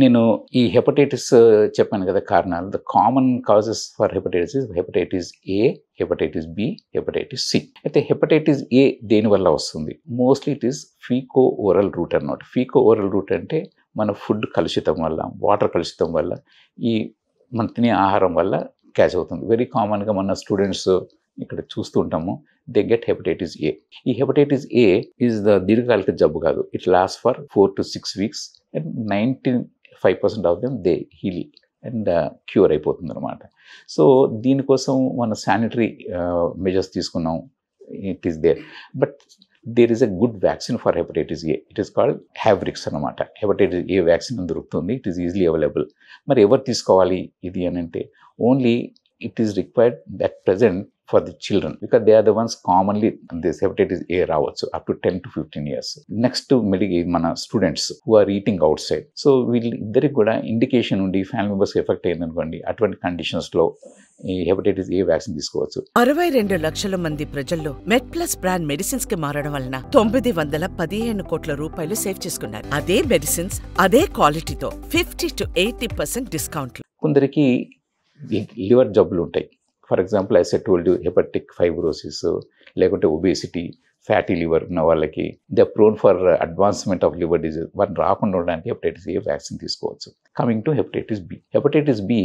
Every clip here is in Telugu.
నేను ఈ హెపటైటిస్ చెప్పాను కదా కారణాలు. The common causes for hepatitis A, hepatitis B, hepatitis C. అయితే హెపటైటిస్ ఏ దేనివల్ల వస్తుంది? Mostly it is faeco oral route అన్నమాట. ఫీకో ఓరల్ రూట్ అంటే మన ఫుడ్ కలుషితం వల్ల, వాటర్ కలుషితం వల్ల, ఈ మన తినే ఆహారం వల్ల క్యాచ్ అవుతుంది. వెరీ కామన్గా మన స్టూడెంట్స్ ఇక్కడ చూస్తూ ఉంటాము, దే గెట్ హెపటైటిస్ ఏ. ఈ హెపటైటిస్ ఏ ఈజ్ ద దీర్ఘకాలిక జబ్బు కాదు. It last for 4 to 6 weeks and 95% of them they heal and cure అయిపోతుంది అనమాట. సో దీనికోసం మన శానిటరీ మెజర్స్ తీసుకున్నాం, it is there. But there is a good vaccine for hepatitis A. It is called Havrix అనమాట. హెపటైటిస్ ఏ వ్యాక్సిన్ దొరుకుతుంది. It is easily available. మరి ఎవరు తీసుకోవాలి ఇది అని అంటే, only it is required that present for the children, because they are the ones commonly this hepatitis A రావచ్చు up to 10 to 15 years. Next మన students who are eating outside. So వీళ్ళిద్దరికి కూడా ఇండికేషన్ ఉండి ఫ్యామిలీ మెంబర్స్ ఎఫెక్ట్ అయిందనుకోండి, అటువంటి కండిషన్స్లో ఈ హెపటైటిస్ ఏ వ్యాక్సిన్ తీసుకోవచ్చు. 62 లక్షల మంది ప్రజల్లో మెడ్ప్లస్ బ్రాండ్ మెడిసిన్స్ కి మారడం వలన 915 కోట్ల రూపాయలు సేవ్ చేసుకున్నారు. అదే మెడిసిన్స్ అదే క్వాలిటీతో 50 to 80% డిస్కౌంట్లు. కొందరికి లివర్ జబ్బులు ఉంటాయి. For example I said told you, hepatic fibrosis, లేకుంటే ఒబేసిటీ, ఫ్యాటీ లివర్ ఉన్న వాళ్ళకి they are prone for advancement of liver disease. వాటిని రాకుండా ఉండడానికి హెపటైటిస్ ఏ వ్యాక్సిన్ తీసుకోవచ్చు. Coming to hepatitis B. Hepatitis B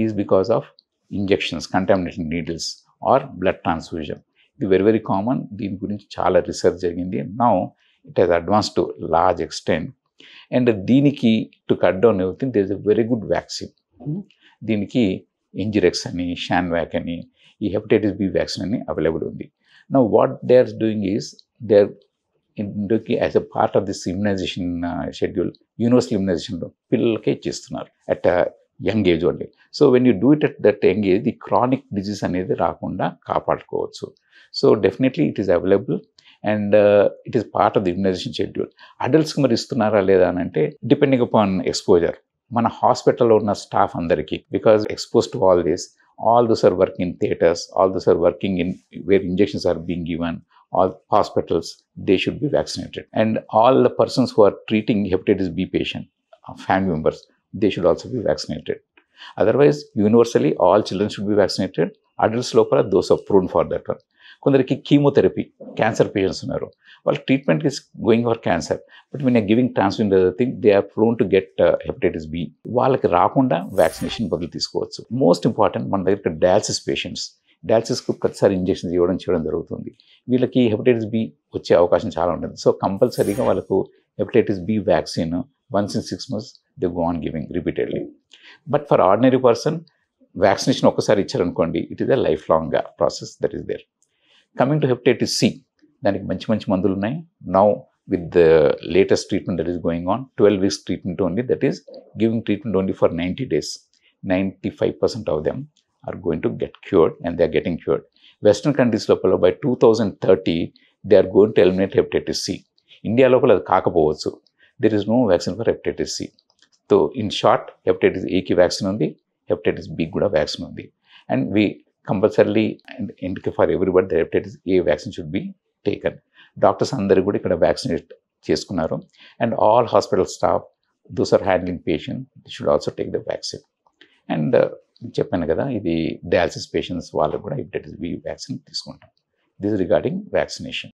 is because of injections, contaminated needles or blood transfusion. ఇది వెరీ వెరీ కామన్. దీని గురించి చాలా రీసెర్చ్ జరిగింది. Now it has advance to large extent. And దీనికి to cut down everything there is a very good vaccine. దీనికి ఇంజిరెక్స్ అని, షాన్వాక్ అని, ఈ హెపటైటిస్ బి వ్యాక్సిన్ అని అవైలబుల్ ఉంది. Now what they are doing is they are as a part of this immunization schedule, universal ఇమ్యునైజేషన్లో పిల్లలకే ఇచ్చేస్తున్నారు at young age only. So when you do it at that young age, the chronic disease అనేది రాకుండా కాపాడుకోవచ్చు. So definitely it is available and it is part of the immunization schedule. అడల్ట్స్కి మరి ఇస్తున్నారా లేదా అని అంటే, డిపెండింగ్ అపాన్ ఎక్స్పోజర్. మన హాస్పిటల్లో ఉన్న స్టాఫ్ అందరికీ, because expose to all this, all those are working in theaters, all those are working in where injections are being given, all hospitals, they should be vaccinated. And all the persons who are treating hepatitis B patient, family members, they should also be vaccinated. Otherwise, universally, all children should be vaccinated. Adults lopala, those are prone for that one. కొందరికి కీమోథెరపీ, క్యాన్సర్ పేషెంట్స్ ఉన్నారు, వాళ్ళ treatment is going for cancer, but when giving transfusion other thing, they are prone to get hepatitis B. వాళ్ళకి రాకుండా వ్యాక్సినేషన్ బదులు తీసుకోవచ్చు. మోస్ట్ ఇంపార్టెంట్, మన దగ్గర డయాలసిస్ పేషెంట్స్, డయాలసిస్కు ప్రతిసారి ఇంజెక్షన్స్ చేయడం జరుగుతుంది. వీళ్ళకి హెపటైటిస్ బి వచ్చే అవకాశం చాలా ఉంటుంది. సో కంపల్సరీగా వాళ్ళకు hepatitis B vaccine once in 6 months they go on giving repeatedly. But for ordinary person, vaccination ఒక్కసారి ఇచ్చారనుకోండి, it is a life long process that is there. Coming to hepatitis C, దానికి మంచి మందులు ఉన్నాయి. Now with the latest treatment that is going on, 12 weeks treatment only, that is giving treatment only for 90 days. 95% of them are going to get cured and they are getting cured. Western countries లోపల by 2030 they are going to eliminate hepatitis C. India లోపల అది కాకపోవచ్చు. There is no vaccine for hepatitis C. So in short, hepatitis ఏకి వ్యాక్సిన్ ఉంది, హెపటైటిస్ బి కూడా వ్యాక్సిన్ ఉంది. And we compulsory and for everybody the hepatitis A vaccine should be taken. Doctors అందరూ కూడా ఇక్కడ వ్యాక్సినేట్ చేసుకున్నారు. And all hospital staff, those are handling patient, should also take the vaccine. And చెప్పాను కదా, ఇది డయాలసిస్ పేషెంట్స్ వాళ్ళకు కూడా హెపటైటిస్ బి వ్యాక్సిన్ తీసుకుంటాం. This regarding vaccination.